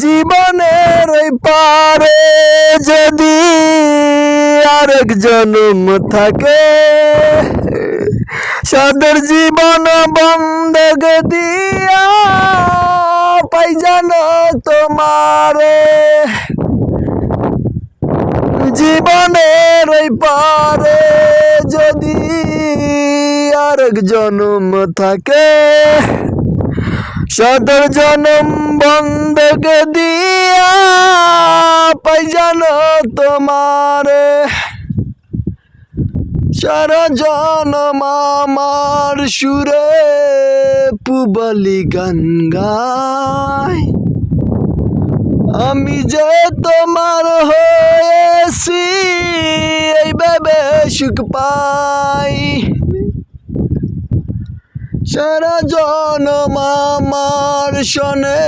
জীবনের ওই পারে যদি আরেক জন্ম থাকে, সাদের জীবন বন্ধক দিয়া পাই জানো তোমারে। জীবনের ওই পারে যদি আরেক জন্ম থাকে, সাদের জন্ম বন্ধক দিয়া পাই জানো তোমারে। সারা জনম আমার সুরে পুবালি গান গায়, আমি যে তোমার হয়েছি এই ভেবে সুখ পাই। সারা জনম আমার শোনে